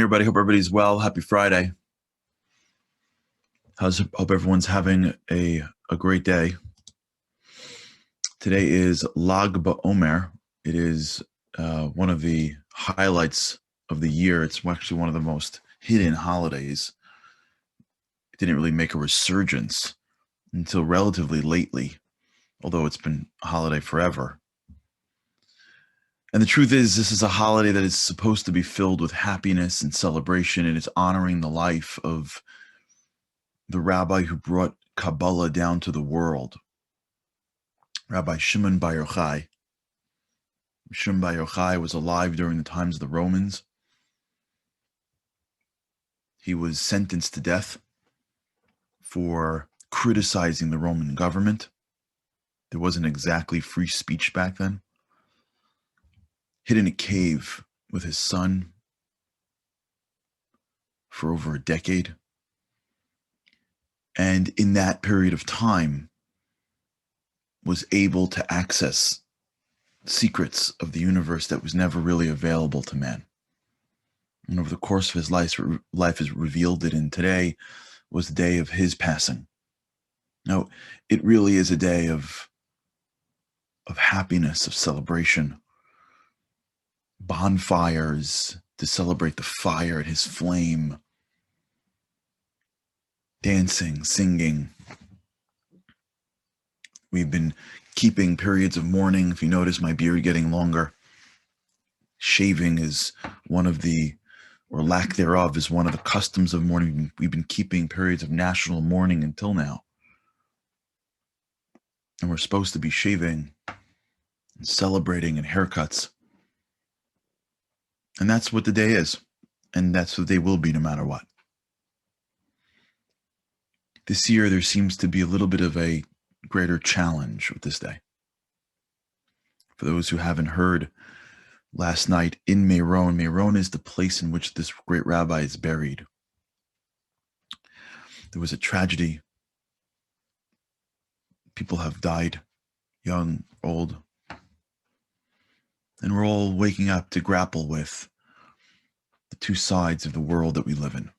everybody. Hope everybody's well. Happy Friday. Hope everyone's having a great day. Today is Lag BaOmer. It is one of the highlights of the year. It's actually one of the most hidden holidays. It didn't really make a resurgence until relatively lately, although it's been a holiday forever. And the truth is, this is a holiday that is supposed to be filled with happiness and celebration, and it's honoring the life of the rabbi who brought Kabbalah down to the world, Rabbi Shimon Bar Yochai. Shimon Bar Yochai was alive during the times of the Romans. He was sentenced to death for criticizing the Roman government. There wasn't exactly free speech back then. Hid in a cave with his son for over a decade. And in that period of time, was able to access secrets of the universe that was never really available to man. And over the course of his life is revealed it, and today was the day of his passing. Now, it really is a day of happiness, of celebration, bonfires to celebrate the fire at his flame, dancing, singing. We've been keeping periods of mourning. If you notice my beard getting longer, shaving is one of the, or lack thereof, is one of the customs of mourning. We've been keeping periods of national mourning until now. And we're supposed to be shaving and celebrating and haircuts. And that's what the day is. And that's what they will be no matter what. This year, there seems to be a little bit of a greater challenge with this day. For those who haven't heard, last night in Meron is the place in which this great rabbi is buried. There was a tragedy. People have died, young, old. And we're all waking up to grapple with the two sides of the world that we live in.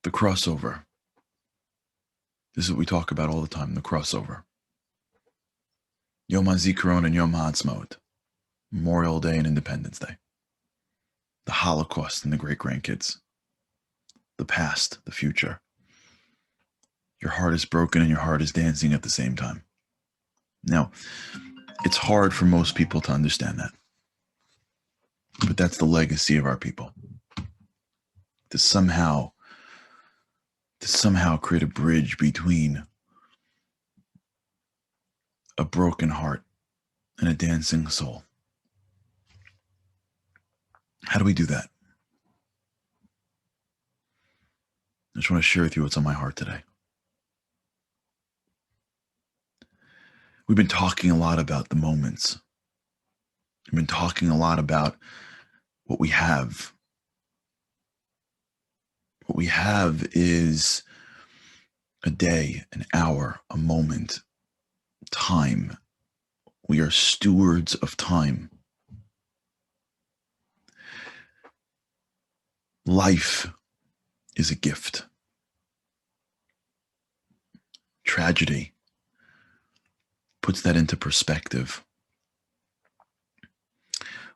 The crossover. This is what we talk about all the time, the crossover. Yom HaZikaron and Yom HaAtzmaut, Memorial Day and Independence Day. The Holocaust and the great-grandkids. The past, the future. Your heart is broken and your heart is dancing at the same time. Now, it's hard for most people to understand that. But that's the legacy of our people. To somehow create a bridge between a broken heart and a dancing soul. How do we do that? I just want to share with you what's on my heart today. We've been talking a lot about the moments. We've been talking a lot about what we have. What we have is a day, an hour, a moment, time. We are stewards of time. Life is a gift. Tragedy puts that into perspective.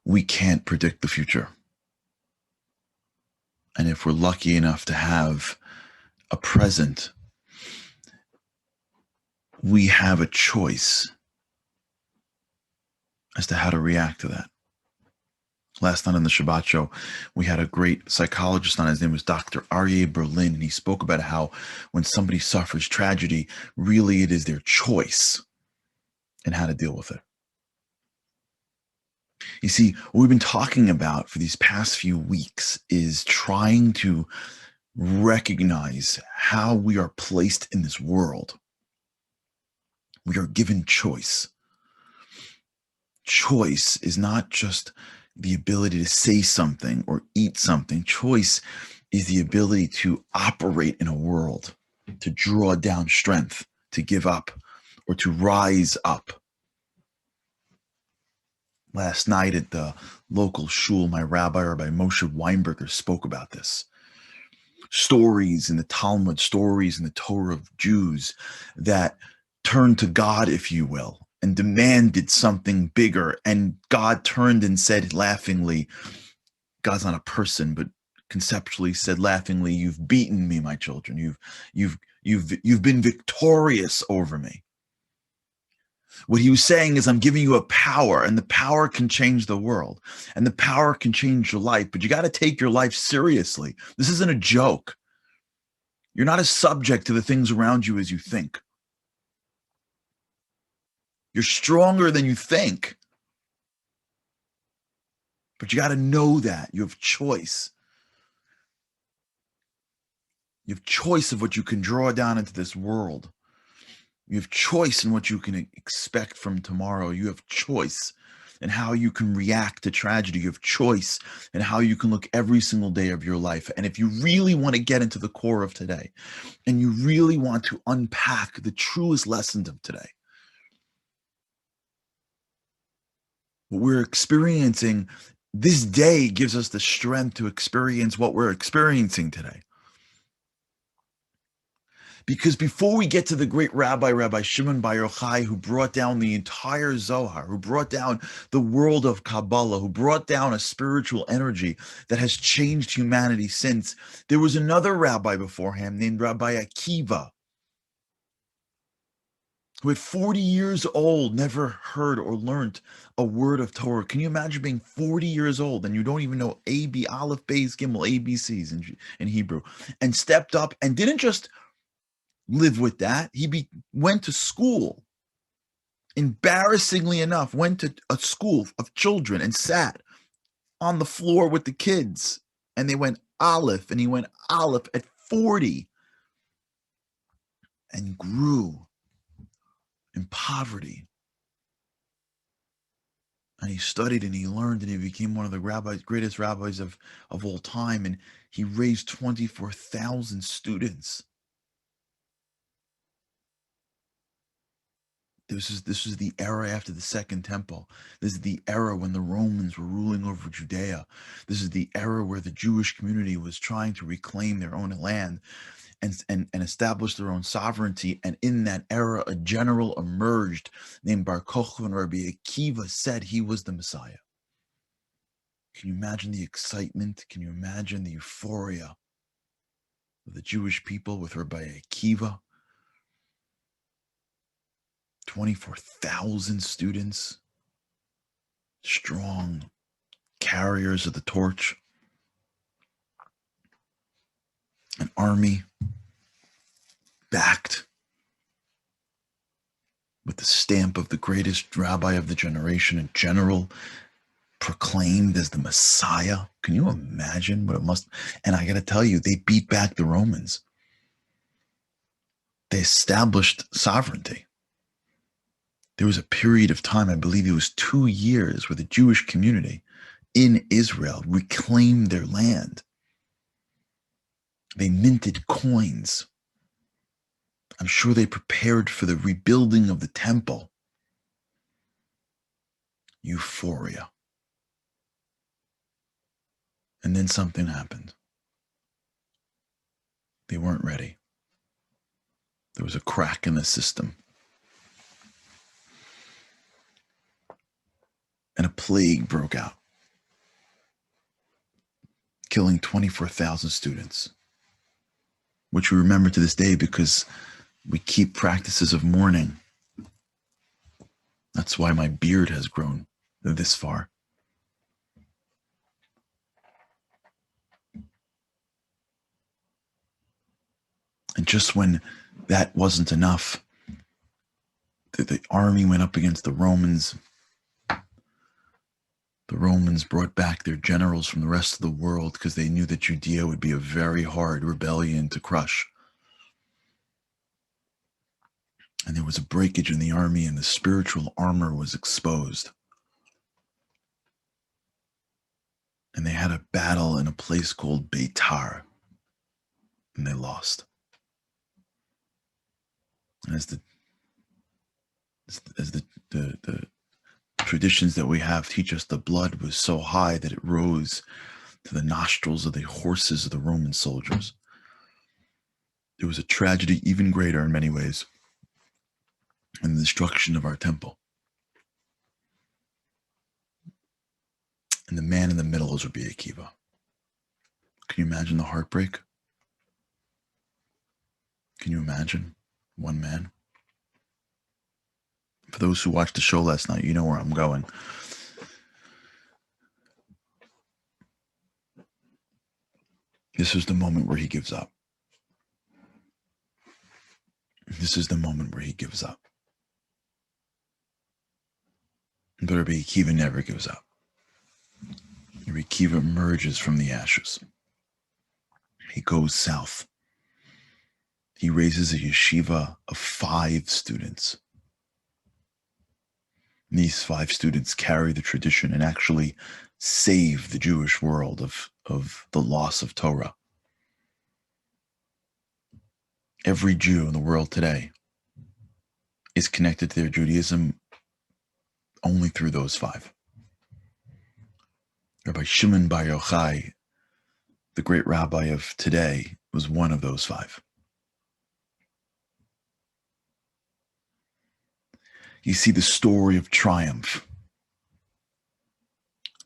We can't predict the future. And if we're lucky enough to have a present, we have a choice as to how to react to that. Last night on the Shabbat show, we had a great psychologist on. His name was Dr. Aryeh Berlin, and he spoke about how when somebody suffers tragedy, really it is their choice and how to deal with it. You see, what we've been talking about for these past few weeks is trying to recognize how we are placed in this world. We are given choice. Choice is not just the ability to say something or eat something. Choice is the ability to operate in a world, to draw down strength, to give up, or to rise up. Last night at the local shul, my Rabbi Moshe Weinberger, spoke about this. Stories in the Talmud, stories in the Torah of Jews that turned to God, if you will, and demanded something bigger. And God turned and said laughingly, God's not a person, but conceptually said laughingly, "You've beaten me, my children. You've been victorious over me." What he was saying is, I'm giving you a power, and the power can change the world, and the power can change your life, but you got to take your life seriously. This isn't a joke. You're not as subject to the things around you as you think. You're stronger than you think, but you got to know that you have choice. You have choice of what you can draw down into this world. You have choice in what you can expect from tomorrow. You have choice in how you can react to tragedy. You have choice in how you can look every single day of your life. And if you really want to get into the core of today, and you really want to unpack the truest lessons of today, what we're experiencing this day gives us the strength to experience what we're experiencing today. Because before we get to the great Rabbi Shimon Bar Yochai, who brought down the entire Zohar, who brought down the world of Kabbalah, who brought down a spiritual energy that has changed humanity since, there was another rabbi before him named Rabbi Akiva, who at 40 years old never heard or learned a word of Torah. Can you imagine being 40 years old and you don't even know A, B, Aleph, Beis, Gimel, ABCs in Hebrew, and stepped up and didn't just live with that. He went to school. Embarrassingly enough, went to a school of children and sat on the floor with the kids. And they went Aleph, and he went Aleph at 40 and grew in poverty. And he studied and he learned and he became one of the greatest rabbis of all time. And he raised 24,000 students. This is the era after the Second Temple. This is the era when the Romans were ruling over Judea. This is the era where the Jewish community was trying to reclaim their own land and establish their own sovereignty. And in that era, a general emerged named Bar Kokhba, and Rabbi Akiva said he was the Messiah. Can you imagine the excitement? Can you imagine the euphoria of the Jewish people with Rabbi Akiva? 24,000 students, strong carriers of the torch, an army backed with the stamp of the greatest rabbi of the generation, a general proclaimed as the Messiah. Can you imagine what it must? And I got to tell you, they beat back the Romans. They established sovereignty. There was a period of time, I believe it was 2 years, where the Jewish community in Israel reclaimed their land. They minted coins. I'm sure they prepared for the rebuilding of the temple. Euphoria. And then something happened. They weren't ready. There was a crack in the system. And a plague broke out, killing 24,000 students, which we remember to this day because we keep practices of mourning. That's why my beard has grown this far. And just when that wasn't enough, the army went up against the Romans. The Romans brought back their generals from the rest of the world because they knew that Judea would be a very hard rebellion to crush. And there was a breakage in the army, and the spiritual armor was exposed. And they had a battle in a place called Beitar, and they lost. And as the Traditions that we have teach us the blood was so high that it rose to the nostrils of the horses of the Roman soldiers. It was a tragedy even greater in many ways than the destruction of our temple. And the man in the middle is Rabbi Akiva. Can you imagine the heartbreak? Can you imagine one man? For those who watched the show last night, you know where I'm going. This is the moment where he gives up. This is the moment where he gives up. But Rabbi Akiva never gives up. Rabbi Akiva emerges from the ashes. He goes south. He raises a yeshiva of 5 students. And these 5 students carry the tradition and actually save the Jewish world of the loss of Torah. Every Jew in the world today is connected to their Judaism only through those 5. Rabbi Shimon Bar Yochai, the great rabbi of today, was one of those 5. You see, the story of triumph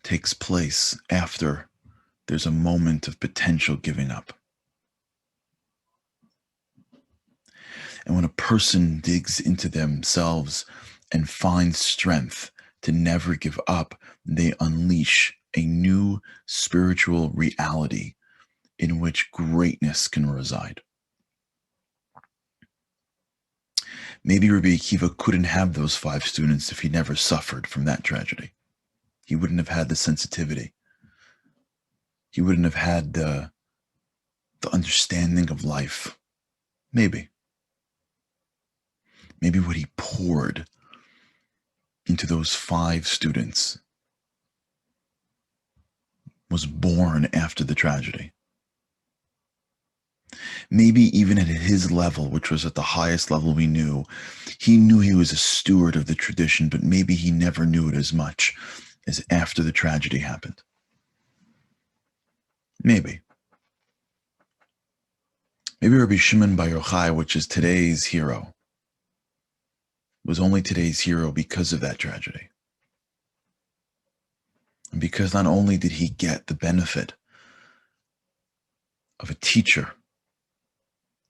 takes place after there's a moment of potential giving up. And when a person digs into themselves and finds strength to never give up, they unleash a new spiritual reality in which greatness can reside. Maybe Rabbi Akiva couldn't have those 5 students if he never suffered from that tragedy. He wouldn't have had the sensitivity. He wouldn't have had the understanding of life. Maybe. Maybe what he poured into those 5 students was born after the tragedy. Maybe even at his level, which was at the highest level we knew, he knew he was a steward of the tradition, but maybe he never knew it as much as after the tragedy happened. Maybe. Maybe Rabbi Shimon Bar Yochai, which is today's hero, was only today's hero because of that tragedy. And because not only did he get the benefit of a teacher,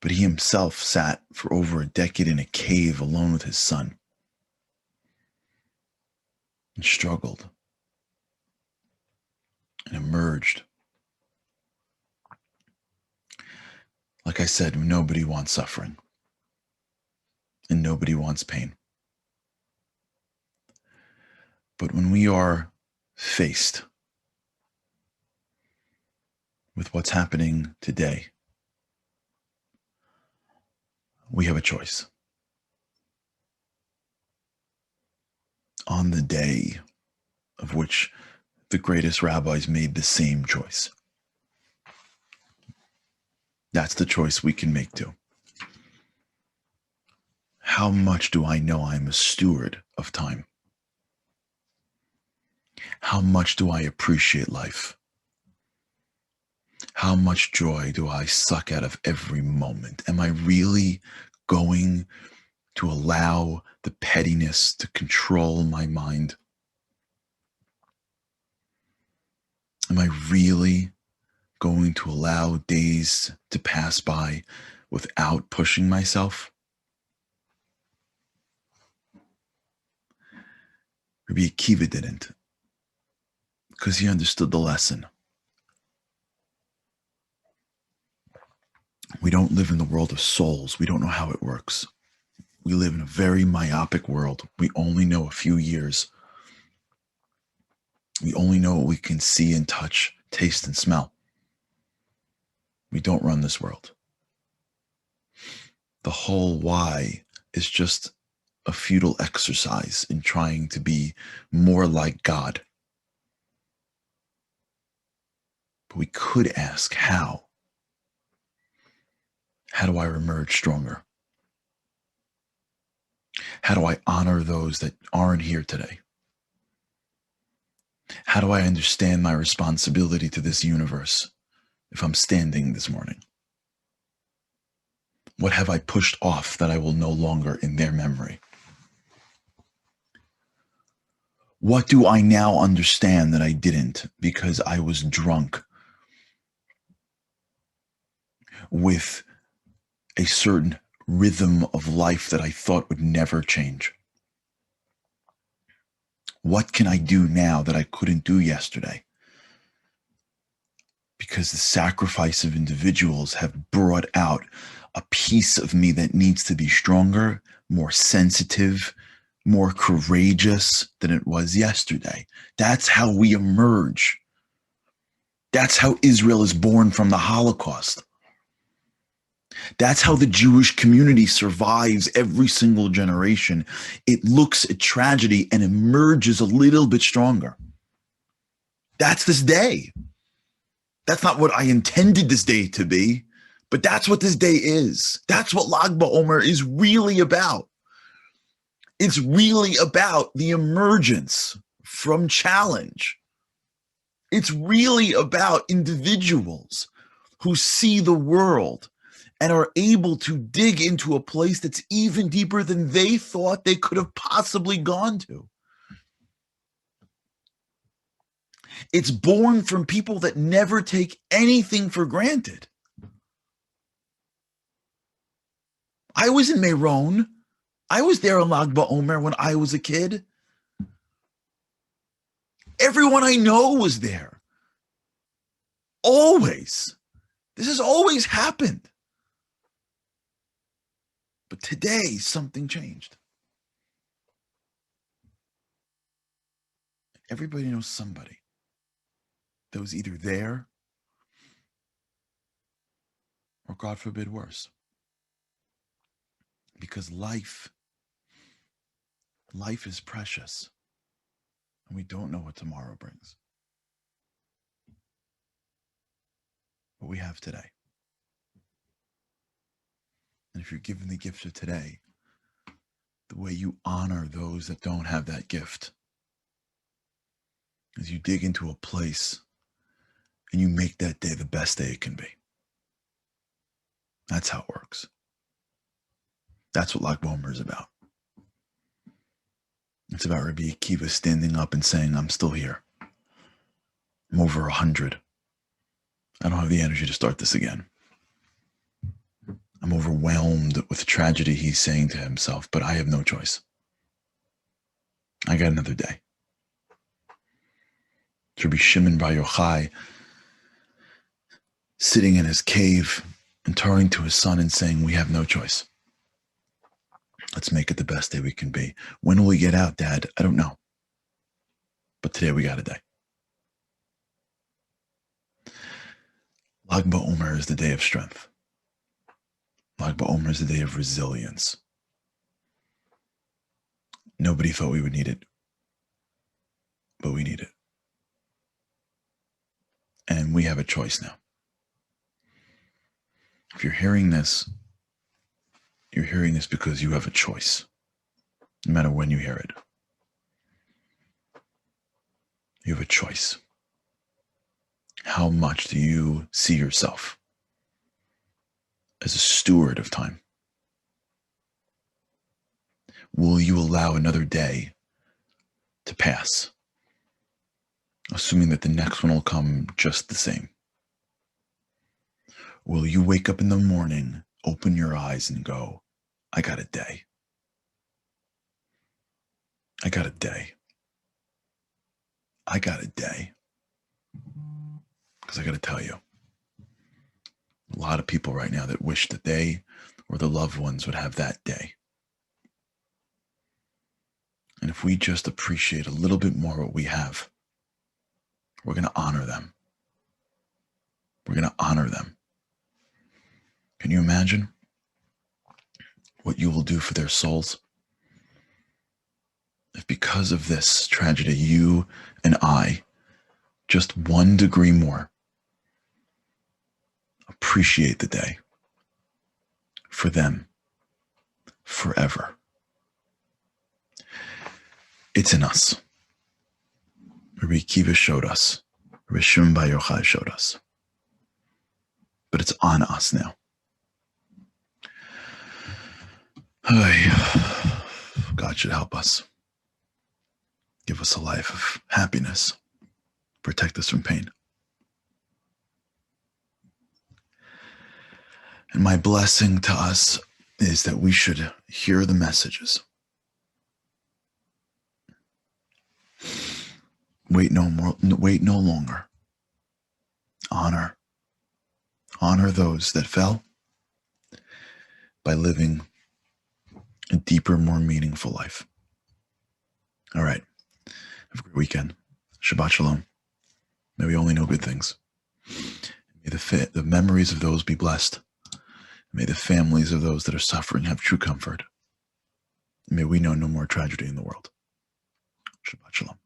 but he himself sat for over a decade in a cave alone with his son and struggled and emerged. Like I said, nobody wants suffering and nobody wants pain. But when we are faced with what's happening today, we have a choice. On the day of which the greatest rabbis made the same choice. That's the choice we can make too. How much do I know I'm a steward of time? How much do I appreciate life? How much joy do I suck out of every moment? Am I really going to allow the pettiness to control my mind? Am I really going to allow days to pass by without pushing myself? Rabbi Akiva didn't, because he understood the lesson. We don't live in the world of souls. We don't know how it works. We live in a very myopic world. We only know a few years. We only know what we can see and touch, taste and smell. We don't run this world. The whole why is just a futile exercise in trying to be more like God. But we could ask how. How do I emerge stronger? How do I honor those that aren't here today? How do I understand my responsibility to this universe if I'm standing this morning? What have I pushed off that I will no longer in their memory? What do I now understand that I didn't because I was drunk with a certain rhythm of life that I thought would never change? What can I do now that I couldn't do yesterday? Because the sacrifice of individuals have brought out a piece of me that needs to be stronger, more sensitive, more courageous than it was yesterday. That's how we emerge. That's how Israel is born from the Holocaust. That's how the Jewish community survives every single generation. It looks at tragedy and emerges a little bit stronger. That's this day. That's not what I intended this day to be, but that's what this day is. That's what Lag BaOmer is really about. It's really about the emergence from challenge. It's really about individuals who see the world and are able to dig into a place that's even deeper than they thought they could have possibly gone to. It's born from people that never take anything for granted. I was in Meron. I was there on Lag BaOmer when I was a kid. Everyone I know was there. Always. This has always happened. But today, something changed. Everybody knows somebody that was either there or, God forbid, worse. Because life is precious, and we don't know what tomorrow brings. But we have today. And if you're given the gift of today, the way you honor those that don't have that gift is you dig into a place and you make that day the best day it can be. That's how it works. That's what Lag BaOmer is about. It's about Rabbi Akiva standing up and saying, I'm still here. I'm over 100. I don't have the energy to start this again. I'm overwhelmed with tragedy, he's saying to himself, but I have no choice. I got another day. Rabbi Shimon Bar Yochai sitting in his cave and turning to his son and saying, we have no choice. Let's make it the best day we can be. When will we get out, Dad? I don't know. But today we got a day. Lag BaOmer is the day of strength. Lag BaOmer is the day of resilience. Nobody thought we would need it, but we need it. And we have a choice now. If you're hearing this, you're hearing this because you have a choice, no matter when you hear it. You have a choice. How much do you see yourself as a steward of time? Will you allow another day to pass, assuming that the next one will come just the same? Will you wake up in the morning, open your eyes and go, I got a day. I got a day. I got a day. Because I got to tell you, a lot of people right now that wish that they or their loved ones would have that day. And if we just appreciate a little bit more what we have, we're going to honor them. We're going to honor them. Can you imagine what you will do for their souls? If because of this tragedy, you and I, just 1 degree more, appreciate the day for them forever. It's in us. Rabbi Akiva showed us. Rabbi Shimon Bar Yochai showed us. But it's on us now. God should help us. Give us a life of happiness. Protect us from pain. And my blessing to us is that we should hear the messages. Wait no longer. Honor those that fell by living a deeper, more meaningful life. All right. Have a great weekend. Shabbat shalom. May we only know good things. May the memories of those be blessed. May the families of those that are suffering have true comfort. May we know no more tragedy in the world. Shabbat shalom.